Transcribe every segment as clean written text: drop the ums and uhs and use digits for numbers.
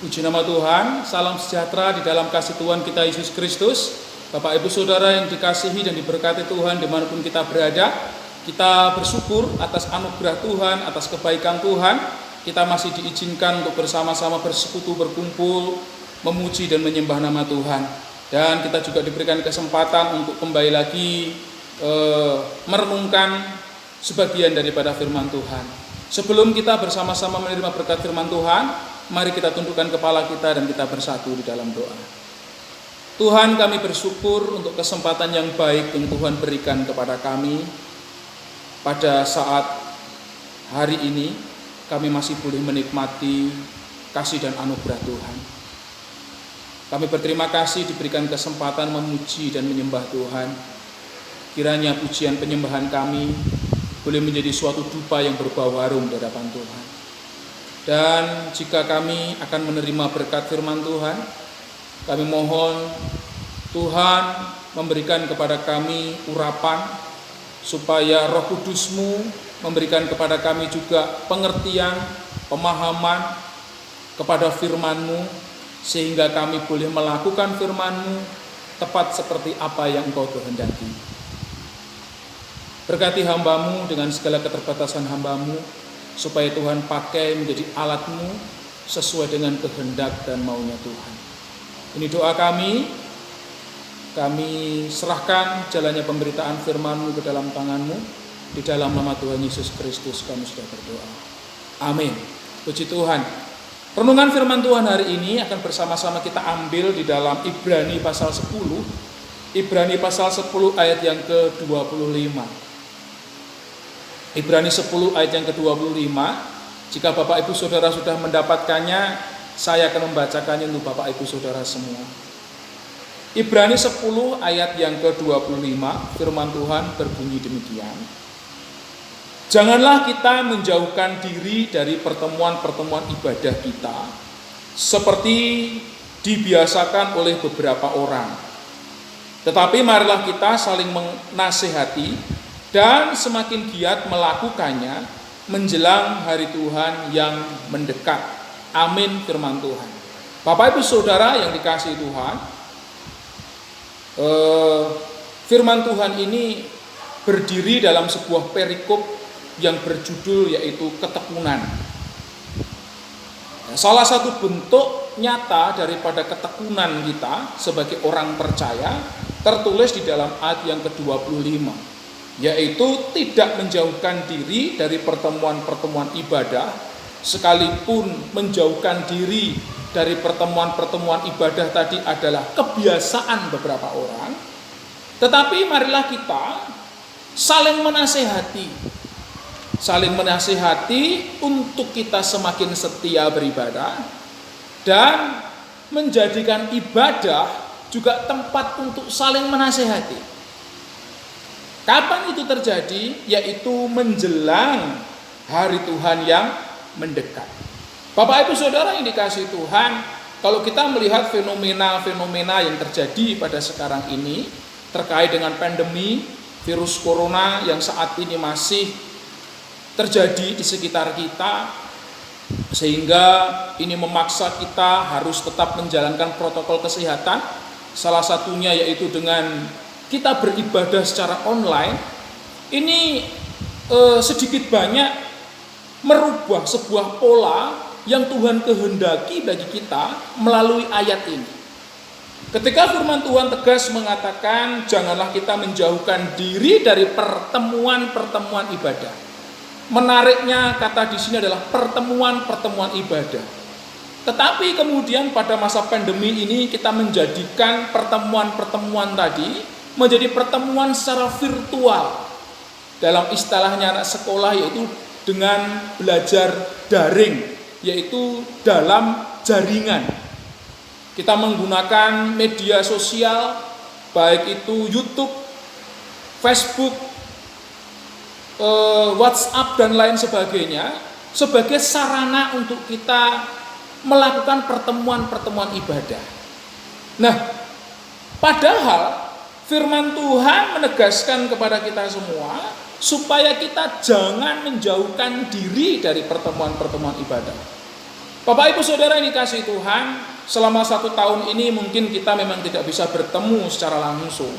Puji nama Tuhan, salam sejahtera di dalam kasih Tuhan kita Yesus Kristus. Bapak Ibu Saudara yang dikasihi dan diberkati Tuhan dimanapun kita berada, kita bersyukur atas anugerah Tuhan, atas kebaikan Tuhan. Kita masih diizinkan untuk bersama-sama bersekutu, berkumpul, memuji dan menyembah nama Tuhan. Dan kita juga diberikan kesempatan untuk kembali lagi merenungkan sebagian daripada firman Tuhan. Sebelum kita bersama-sama menerima berkat firman Tuhan, mari kita tundukkan kepala kita dan kita bersatu di dalam doa. Tuhan, kami bersyukur untuk kesempatan yang baik yang Tuhan berikan kepada kami. Pada saat hari ini, kami masih boleh menikmati kasih dan anugerah Tuhan. Kami berterima kasih diberikan kesempatan memuji dan menyembah Tuhan. Kiranya pujian penyembahan kami boleh menjadi suatu dupa yang berbau harum di hadapan Tuhan. Dan jika kami akan menerima berkat firman Tuhan, kami mohon Tuhan memberikan kepada kami urapan, supaya Roh Kudus-Mu memberikan kepada kami juga pengertian, pemahaman kepada firman-Mu, sehingga kami boleh melakukan firman-Mu tepat seperti apa yang Engkau kehendaki. Berkati hamba-Mu dengan segala keterbatasan hamba-Mu, supaya Tuhan pakai menjadi alat-Mu sesuai dengan kehendak dan maunya Tuhan. Ini doa kami serahkan jalannya pemberitaan firman-Mu ke dalam tangan-Mu. Di dalam nama Tuhan Yesus Kristus kami sudah berdoa. Amin. Puji Tuhan. Renungan firman Tuhan hari ini akan bersama-sama kita ambil di dalam Ibrani pasal 10. Ibrani pasal 10 ayat yang ke-25. Ibrani 10 ayat yang ke-25. Jika Bapak Ibu Saudara sudah mendapatkannya, saya akan membacakannya untuk Bapak Ibu Saudara semua. Ibrani 10 ayat yang ke-25, firman Tuhan berbunyi demikian. Janganlah kita menjauhkan diri dari pertemuan-pertemuan ibadah kita, seperti dibiasakan oleh beberapa orang. Tetapi marilah kita saling menasihati dan semakin giat melakukannya menjelang hari Tuhan yang mendekat. Amin firman Tuhan. Bapak Ibu Saudara yang dikasihi Tuhan, firman Tuhan ini berdiri dalam sebuah perikop yang berjudul yaitu ketekunan. Salah satu bentuk nyata daripada ketekunan kita sebagai orang percaya tertulis di dalam ayat yang ke-25, yaitu tidak menjauhkan diri dari pertemuan-pertemuan ibadah. Sekalipun menjauhkan diri dari pertemuan-pertemuan ibadah tadi adalah kebiasaan beberapa orang, tetapi marilah kita saling menasihati untuk kita semakin setia beribadah dan menjadikan ibadah juga tempat untuk saling menasihati. Kapan itu terjadi? Yaitu menjelang hari Tuhan yang mendekat. Bapak Ibu Saudara yang dikasihi Tuhan, kalau kita melihat fenomena-fenomena yang terjadi pada sekarang ini terkait dengan pandemi virus corona yang saat ini masih terjadi di sekitar kita, sehingga ini memaksa kita harus tetap menjalankan protokol kesehatan. Salah satunya yaitu dengan kita beribadah secara online. Ini sedikit banyak merubah sebuah pola yang Tuhan kehendaki bagi kita melalui ayat ini. Ketika firman Tuhan tegas mengatakan janganlah kita menjauhkan diri dari pertemuan-pertemuan ibadah. Menariknya kata di sini adalah pertemuan-pertemuan ibadah. Tetapi kemudian pada masa pandemi ini kita menjadikan pertemuan-pertemuan tadi menjadi pertemuan secara virtual. Dalam istilahnya anak sekolah yaitu dengan belajar daring, yaitu dalam jaringan. Kita menggunakan media sosial, baik itu YouTube, Facebook, WhatsApp dan lain sebagainya, sebagai sarana untuk kita melakukan pertemuan-pertemuan ibadah. Nah, padahal firman Tuhan menegaskan kepada kita semua supaya kita jangan menjauhkan diri dari pertemuan-pertemuan ibadah. Bapak Ibu Saudara yang dikasihi Tuhan, selama 1 tahun ini mungkin kita memang tidak bisa bertemu secara langsung,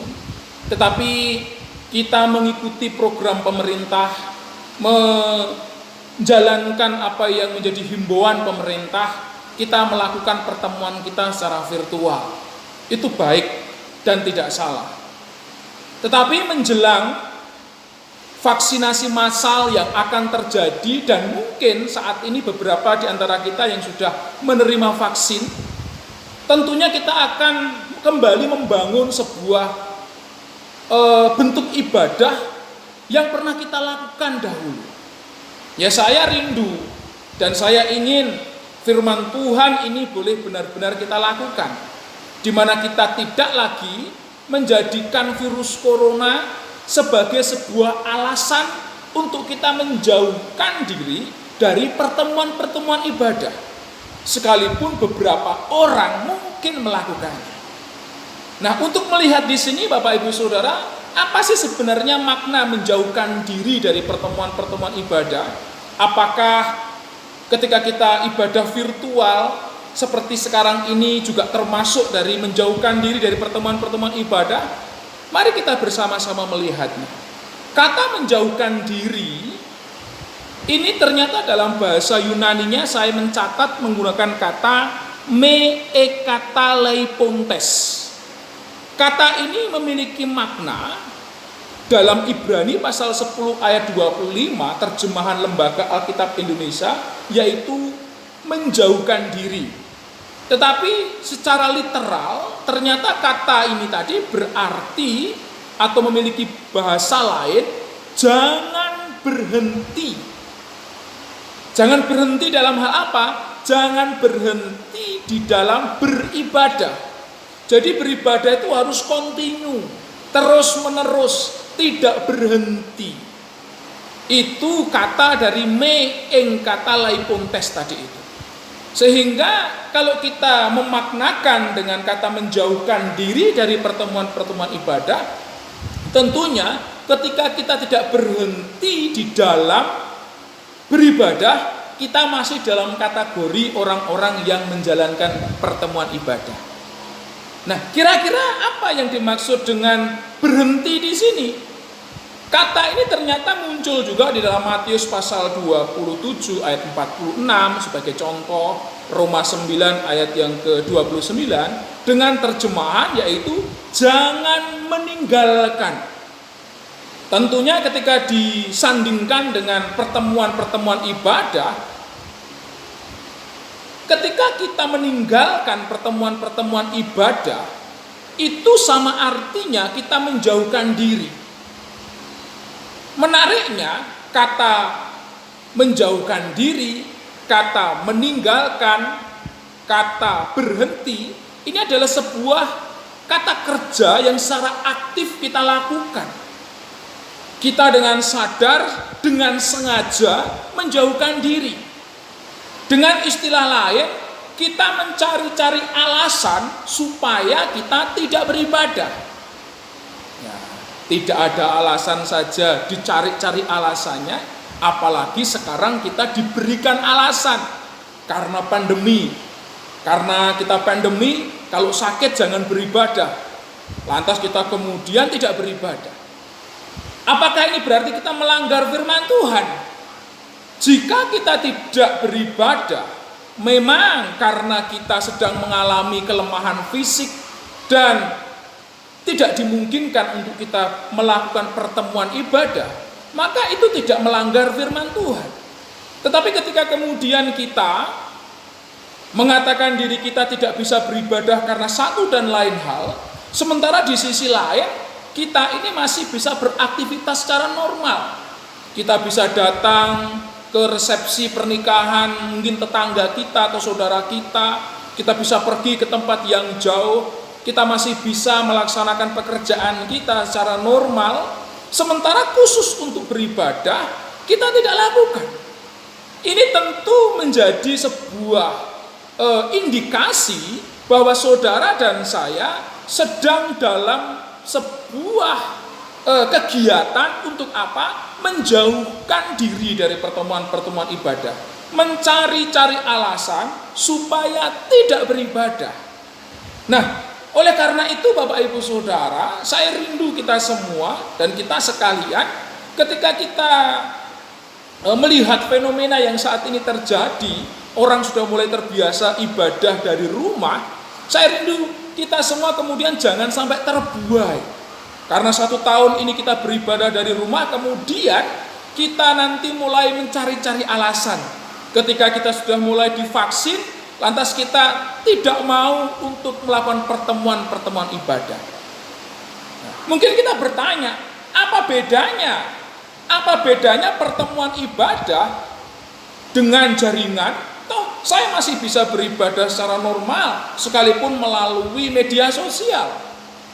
tetapi kita mengikuti program pemerintah, menjalankan apa yang menjadi himbauan pemerintah, kita melakukan pertemuan kita secara virtual. Itu baik dan tidak salah. Tetapi menjelang vaksinasi massal yang akan terjadi, dan mungkin saat ini beberapa di antara kita yang sudah menerima vaksin, tentunya kita akan kembali membangun sebuah bentuk ibadah yang pernah kita lakukan dahulu. Ya, saya rindu dan saya ingin firman Tuhan ini boleh benar-benar kita lakukan, di mana kita tidak lagi menjadikan virus corona sebagai sebuah alasan untuk kita menjauhkan diri dari pertemuan-pertemuan ibadah, sekalipun beberapa orang mungkin melakukannya. Nah, untuk melihat di sini Bapak Ibu Saudara, apa sih sebenarnya makna menjauhkan diri dari pertemuan-pertemuan ibadah? Apakah ketika kita ibadah virtual seperti sekarang ini juga termasuk dari menjauhkan diri dari pertemuan-pertemuan ibadah? Mari kita bersama-sama melihatnya. Kata menjauhkan diri ini ternyata dalam bahasa Yunaninya saya mencatat menggunakan kata me ekatalepontes. Kata ini memiliki makna dalam Ibrani pasal 10 ayat 25 terjemahan Lembaga Alkitab Indonesia, yaitu menjauhkan diri. Tetapi secara literal ternyata kata ini tadi berarti atau memiliki bahasa lain, jangan berhenti. Jangan berhenti dalam hal apa? Jangan berhenti di dalam beribadah. Jadi beribadah itu harus kontinu, terus menerus, tidak berhenti. Itu kata dari me enkatalepontes tadi itu. Sehingga kalau kita memaknakan dengan kata menjauhkan diri dari pertemuan-pertemuan ibadah, tentunya ketika kita tidak berhenti di dalam beribadah, kita masih dalam kategori orang-orang yang menjalankan pertemuan ibadah. Nah, kira-kira apa yang dimaksud dengan berhenti di sini? Kata ini ternyata muncul juga di dalam Matius pasal 27 ayat 46 sebagai contoh, Roma 9 ayat yang ke-29 dengan terjemahan yaitu jangan meninggalkan. Tentunya ketika disandingkan dengan pertemuan-pertemuan ibadah, ketika kita meninggalkan pertemuan-pertemuan ibadah, itu sama artinya kita menjauhkan diri. Menariknya, kata menjauhkan diri, kata meninggalkan, kata berhenti, ini adalah sebuah kata kerja yang secara aktif kita lakukan. Kita dengan sadar, dengan sengaja menjauhkan diri. Dengan istilah lain, kita mencari-cari alasan supaya kita tidak beribadah. Tidak ada alasan saja, dicari-cari alasannya, apalagi sekarang kita diberikan alasan karena pandemi. Karena kita pandemi, kalau sakit jangan beribadah. Lantas kita kemudian tidak beribadah. Apakah ini berarti kita melanggar firman Tuhan? Jika kita tidak beribadah, memang karena kita sedang mengalami kelemahan fisik dan tidak dimungkinkan untuk kita melakukan pertemuan ibadah, maka itu tidak melanggar firman Tuhan. Tetapi ketika kemudian kita mengatakan diri kita tidak bisa beribadah karena satu dan lain hal, sementara di sisi lain kita ini masih bisa beraktivitas secara normal. Kita bisa datang ke resepsi pernikahan mungkin tetangga kita atau saudara kita bisa pergi ke tempat yang jauh, kita masih bisa melaksanakan pekerjaan kita secara normal, sementara khusus untuk beribadah kita tidak lakukan. Ini tentu menjadi sebuah indikasi bahwa saudara dan saya sedang dalam sebuah kegiatan untuk apa? Menjauhkan diri dari pertemuan-pertemuan ibadah. mencari-cari alasan supaya tidak beribadah. Nah, oleh karena itu Bapak Ibu Saudara, saya rindu kita semua dan kita sekalian ketika kita melihat fenomena yang saat ini terjadi, orang sudah mulai terbiasa ibadah dari rumah. Saya rindu kita semua kemudian jangan sampai terbuai. Karena 1 tahun ini kita beribadah dari rumah, kemudian kita nanti mulai mencari-cari alasan. Ketika kita sudah mulai divaksin, lantas kita tidak mau untuk melakukan pertemuan-pertemuan ibadah. Nah, mungkin kita bertanya, apa bedanya? Apa bedanya pertemuan ibadah dengan jaringan? Toh saya masih bisa beribadah secara normal sekalipun melalui media sosial.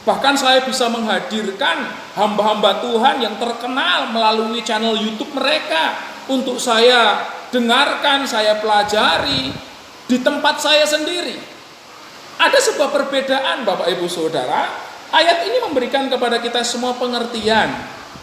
Bahkan saya bisa menghadirkan hamba-hamba Tuhan yang terkenal melalui channel YouTube mereka untuk saya dengarkan, saya pelajari di tempat saya sendiri. Ada sebuah perbedaan Bapak Ibu Saudara. Ayat ini memberikan kepada kita semua pengertian,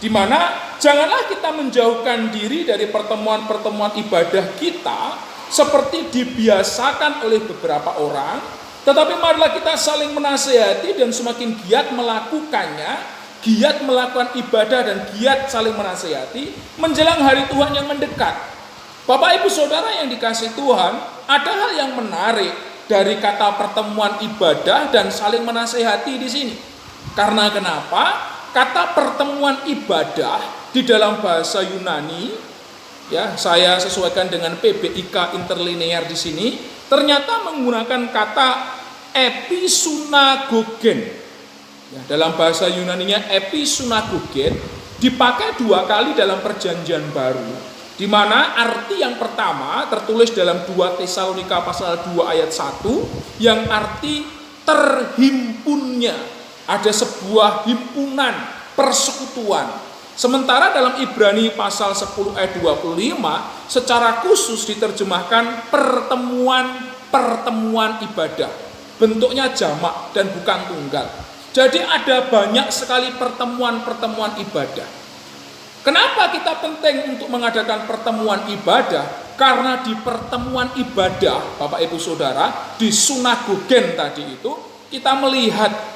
di mana janganlah kita menjauhkan diri dari pertemuan-pertemuan ibadah kita seperti dibiasakan oleh beberapa orang, tetapi marilah kita saling menasihati dan semakin giat melakukannya, giat melakukan ibadah dan giat saling menasihati menjelang hari Tuhan yang mendekat. Bapak Ibu Saudara yang dikasihi Tuhan, ada hal yang menarik dari kata pertemuan ibadah dan saling menasihati di sini. Karena kenapa? Kata pertemuan ibadah di dalam bahasa Yunani, ya saya sesuaikan dengan PBIK interlinear di sini, ternyata menggunakan kata episunagogen. Ya, dalam bahasa Yunaninya episunagogen dipakai 2 kali dalam Perjanjian Baru, di mana arti yang pertama tertulis dalam 2 Tesalonika pasal 2 ayat 1 yang arti terhimpunnya. Ada sebuah himpunan, persekutuan. Sementara dalam Ibrani pasal 10 ayat 25 secara khusus diterjemahkan pertemuan ibadah. Bentuknya jamak dan bukan tunggal. Jadi ada banyak sekali pertemuan ibadah. Kenapa kita penting untuk mengadakan pertemuan ibadah? Karena di pertemuan ibadah, Bapak Ibu Saudara, di sunagogen tadi itu, kita melihat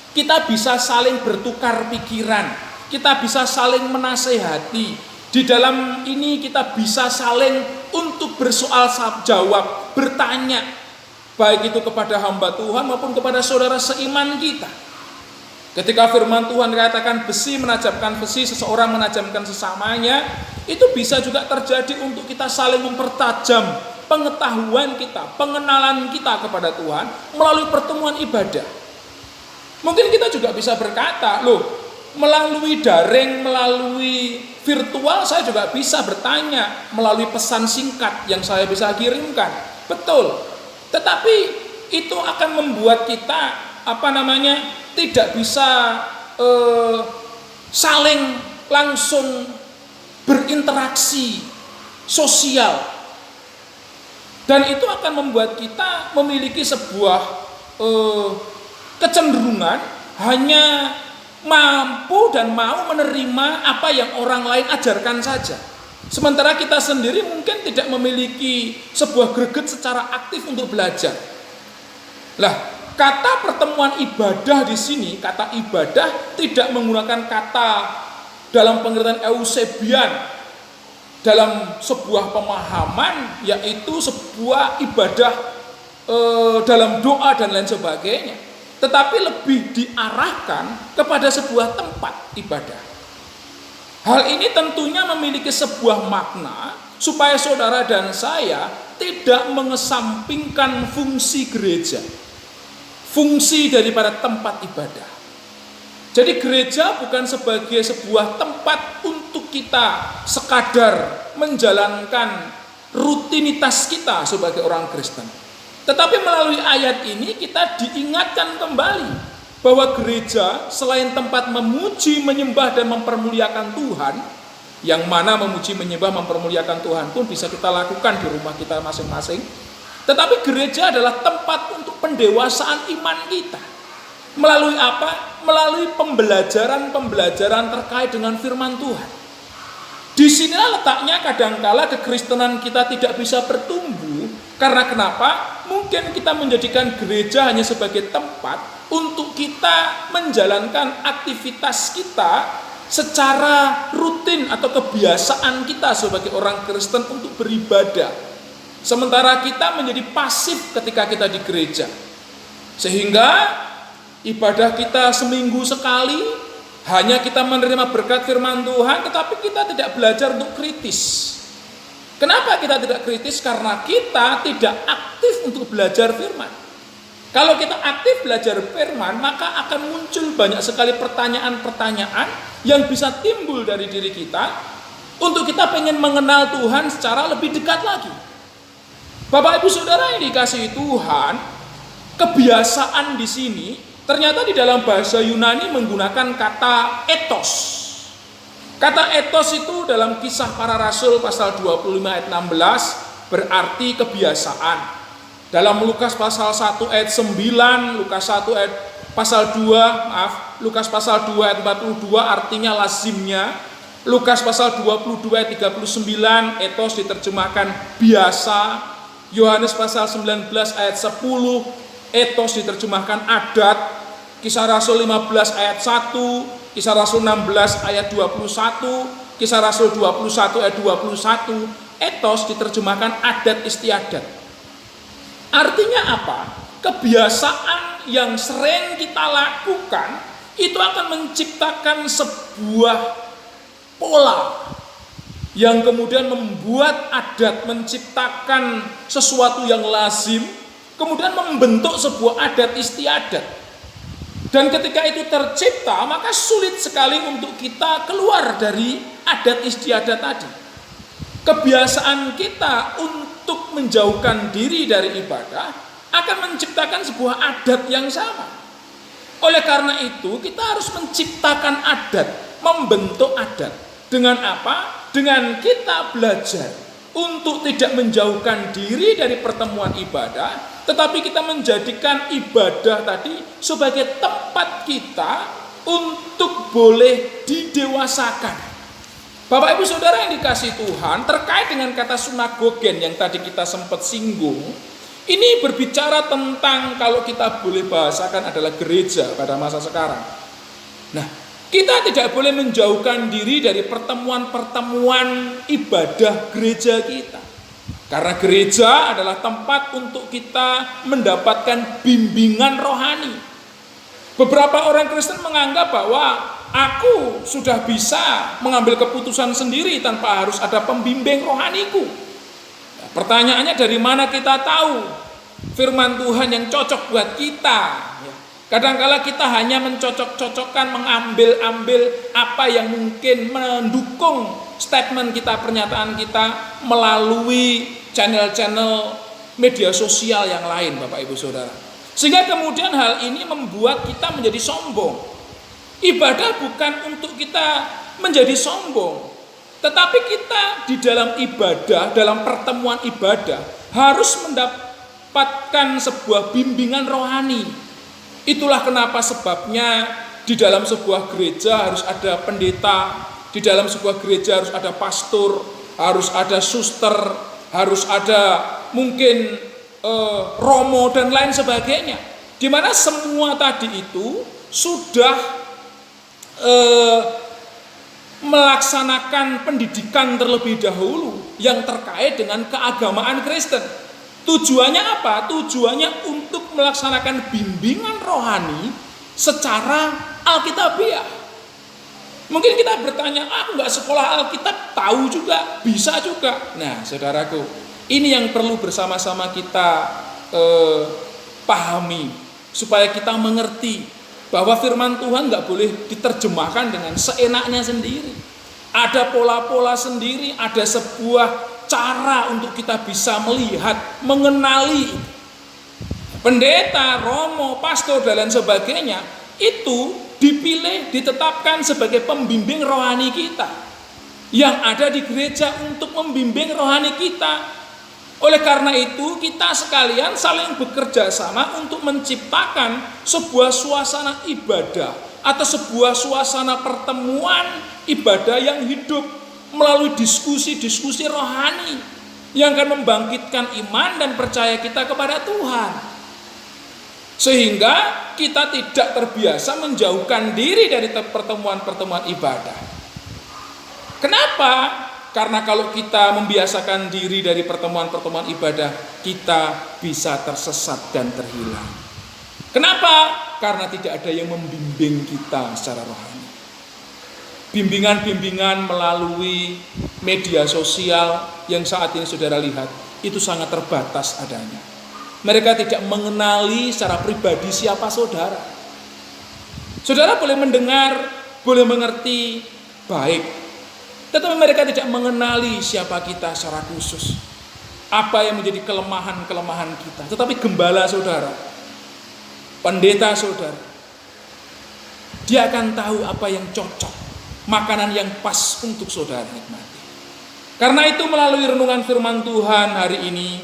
kita bisa saling bertukar pikiran, kita bisa saling menasehati. Di dalam ini kita bisa saling untuk bersoal jawab, bertanya, baik itu kepada hamba Tuhan maupun kepada saudara seiman kita. Ketika firman Tuhan katakan besi menajamkan besi, seseorang menajamkan sesamanya, itu bisa juga terjadi untuk kita saling mempertajam pengetahuan kita, pengenalan kita kepada Tuhan melalui pertemuan ibadah. Mungkin kita juga bisa berkata, loh, melalui daring, melalui virtual saya juga bisa bertanya melalui pesan singkat yang saya bisa kirimkan. Betul. Tetapi itu akan membuat kita tidak bisa saling langsung berinteraksi sosial. Dan itu akan membuat kita memiliki sebuah kecenderungan hanya mampu dan mau menerima apa yang orang lain ajarkan saja. Sementara kita sendiri mungkin tidak memiliki sebuah greget secara aktif untuk belajar. Lah, kata pertemuan ibadah di sini, kata ibadah tidak menggunakan kata dalam pengertian eusebian, dalam sebuah pemahaman yaitu sebuah ibadah dalam doa dan lain sebagainya. Tetapi lebih diarahkan kepada sebuah tempat ibadah. Hal ini tentunya memiliki sebuah makna supaya saudara dan saya tidak mengesampingkan fungsi gereja, fungsi daripada tempat ibadah. Jadi gereja bukan sebagai sebuah tempat untuk kita sekadar menjalankan rutinitas kita sebagai orang Kristen. Tetapi melalui ayat ini kita diingatkan kembali bahwa gereja selain tempat memuji, menyembah dan mempermuliakan Tuhan, yang mana memuji, menyembah, mempermuliakan Tuhan pun bisa kita lakukan di rumah kita masing-masing. Tetapi gereja adalah tempat untuk pendewasaan iman kita. Melalui apa? Melalui pembelajaran terkait dengan firman Tuhan. Disinilah letaknya kadangkala kekristenan kita tidak bisa bertumbuh. Karena kenapa? Mungkin kita menjadikan gereja hanya sebagai tempat untuk kita menjalankan aktivitas kita secara rutin atau kebiasaan kita sebagai orang Kristen untuk beribadah. Sementara kita menjadi pasif ketika kita di gereja. Sehingga ibadah kita seminggu sekali, hanya kita menerima berkat firman Tuhan, tetapi kita tidak belajar untuk kritis. Kenapa kita tidak kritis? Karena kita tidak aktif untuk belajar firman. Kalau kita aktif belajar firman, maka akan muncul banyak sekali pertanyaan-pertanyaan yang bisa timbul dari diri kita untuk kita pengen mengenal Tuhan secara lebih dekat lagi. Bapak Ibu Saudara yang dikasihi Tuhan, kebiasaan di sini ternyata di dalam bahasa Yunani menggunakan kata ethos. Kata ethos itu dalam Kisah Para Rasul pasal 25 ayat 16 berarti kebiasaan. Dalam Lukas pasal 1 ayat 9, Lukas 1 ayat pasal 2, Lukas pasal 2 ayat 42 artinya lazimnya. Lukas pasal 22 ayat 39 ethos diterjemahkan biasa. Yohanes pasal 19 ayat 10 ethos diterjemahkan adat. Kisah Rasul 15 ayat 1, Kisah Rasul 16 ayat 21, Kisah Rasul 21 ayat 21, ethos diterjemahkan adat istiadat. Artinya apa? Kebiasaan yang sering kita lakukan itu akan menciptakan sebuah pola yang kemudian membuat adat, menciptakan sesuatu yang lazim, kemudian membentuk sebuah adat istiadat. Dan ketika itu tercipta, maka sulit sekali untuk kita keluar dari adat istiadat tadi. Kebiasaan kita untuk menjauhkan diri dari ibadah akan menciptakan sebuah adat yang sama. Oleh karena itu, kita harus menciptakan adat, membentuk adat. Dengan apa? Dengan kita belajar untuk tidak menjauhkan diri dari pertemuan ibadah, tetapi kita menjadikan ibadah tadi sebagai tempat kita untuk boleh didewasakan. Bapak Ibu Saudara yang dikasihi Tuhan, terkait dengan kata sunagogen yang tadi kita sempat singgung, ini berbicara tentang kalau kita boleh bahasakan adalah gereja pada masa sekarang. Nah, kita tidak boleh menjauhkan diri dari pertemuan-pertemuan ibadah gereja kita. Karena gereja adalah tempat untuk kita mendapatkan bimbingan rohani. Beberapa orang Kristen menganggap bahwa aku sudah bisa mengambil keputusan sendiri tanpa harus ada pembimbing rohaniku. Nah, pertanyaannya dari mana kita tahu firman Tuhan yang cocok buat kita? Kadang-kala kita hanya mencocok-cocokkan, mengambil-ambil apa yang mungkin mendukung statement kita, pernyataan kita melalui channel-channel media sosial yang lain, Bapak Ibu Saudara. Sehingga kemudian hal ini membuat kita menjadi sombong. Ibadah bukan untuk kita menjadi sombong, tetapi kita di dalam ibadah, dalam pertemuan ibadah harus mendapatkan sebuah bimbingan rohani. Itulah kenapa sebabnya di dalam sebuah gereja harus ada pendeta, di dalam sebuah gereja harus ada pastor, harus ada suster, harus ada mungkin romo dan lain sebagainya. Di mana semua tadi itu sudah melaksanakan pendidikan terlebih dahulu yang terkait dengan keagamaan Kristen. Tujuannya apa? Tujuannya untuk melaksanakan bimbingan rohani secara alkitabiah. Mungkin kita bertanya, aku nggak sekolah Alkitab, tahu juga, bisa juga. Nah, saudaraku, ini yang perlu bersama-sama kita pahami supaya kita mengerti bahwa firman Tuhan nggak boleh diterjemahkan dengan seenaknya sendiri. Ada pola-pola sendiri, ada sebuah cara untuk kita bisa melihat, mengenali pendeta, romo, pastor dan lain sebagainya itu dipilih, ditetapkan sebagai pembimbing rohani kita yang ada di gereja untuk membimbing rohani kita. Oleh karena itu kita sekalian saling bekerja sama untuk menciptakan sebuah suasana ibadah atau sebuah suasana pertemuan ibadah yang hidup, melalui diskusi-diskusi rohani yang akan membangkitkan iman dan percaya kita kepada Tuhan. Sehingga kita tidak terbiasa menjauhkan diri dari pertemuan-pertemuan ibadah. Kenapa? Karena kalau kita membiasakan diri dari pertemuan-pertemuan ibadah, kita bisa tersesat dan terhilang. Kenapa? Karena tidak ada yang membimbing kita secara rohani. Bimbingan-bimbingan melalui media sosial yang saat ini saudara lihat, itu sangat terbatas adanya. Mereka tidak mengenali secara pribadi siapa saudara. Saudara boleh mendengar, boleh mengerti baik, tetapi mereka tidak mengenali siapa kita secara khusus. Apa yang menjadi kelemahan-kelemahan kita. Tetapi gembala saudara, pendeta saudara, dia akan tahu apa yang cocok, makanan yang pas untuk saudara nikmati. Karena itu melalui renungan firman Tuhan hari ini,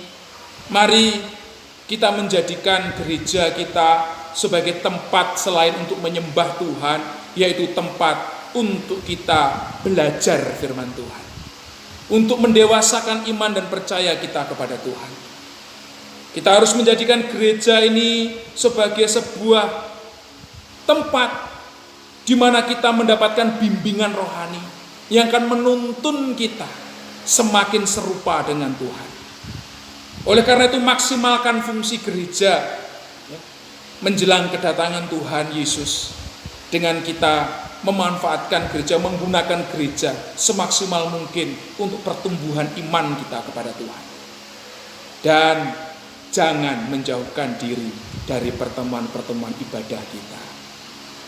mari kita menjadikan gereja kita sebagai tempat selain untuk menyembah Tuhan, yaitu tempat untuk kita belajar firman Tuhan, untuk mendewasakan iman dan percaya kita kepada Tuhan. Kita harus menjadikan gereja ini sebagai sebuah tempat di mana kita mendapatkan bimbingan rohani yang akan menuntun kita semakin serupa dengan Tuhan. Oleh karena itu maksimalkan fungsi gereja menjelang kedatangan Tuhan Yesus dengan kita memanfaatkan gereja, menggunakan gereja semaksimal mungkin untuk pertumbuhan iman kita kepada Tuhan. Dan jangan menjauhkan diri dari pertemuan-pertemuan ibadah kita.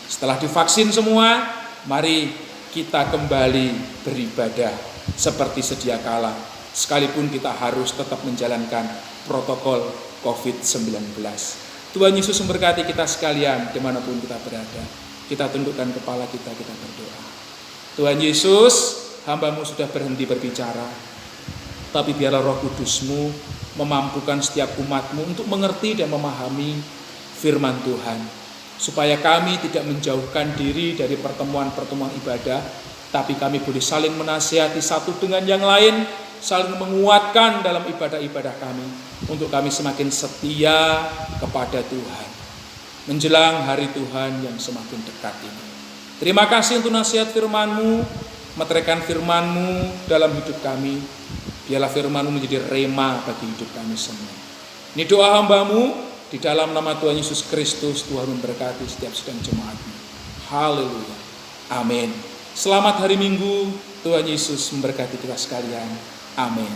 Setelah divaksin semua, mari kita kembali beribadah seperti sedia kala, sekalipun kita harus tetap menjalankan protokol COVID-19. Tuhan Yesus memberkati kita sekalian dimanapun kita berada. Kita tundukkan kepala kita berdoa. Tuhan Yesus, hamba-Mu sudah berhenti berbicara, tapi biarlah Roh Kudus-Mu memampukan setiap umat-Mu untuk mengerti dan memahami firman Tuhan, supaya kami tidak menjauhkan diri dari pertemuan-pertemuan ibadah, tapi kami boleh saling menasihati satu dengan yang lain, saling menguatkan dalam ibadah-ibadah kami, untuk kami semakin setia kepada Tuhan menjelang hari Tuhan yang semakin dekat ini. Terima kasih untuk nasihat firman-Mu, meteraikan firman-Mu dalam hidup kami. Biarlah firman-Mu menjadi rema bagi hidup kami semua. Ini doa hamba-Mu, di dalam nama Tuhan Yesus Kristus. Tuhan memberkati setiap sedang jemaat-Mu. Haleluya. Amin. Selamat hari Minggu. Tuhan Yesus memberkati kita sekalian. Amin.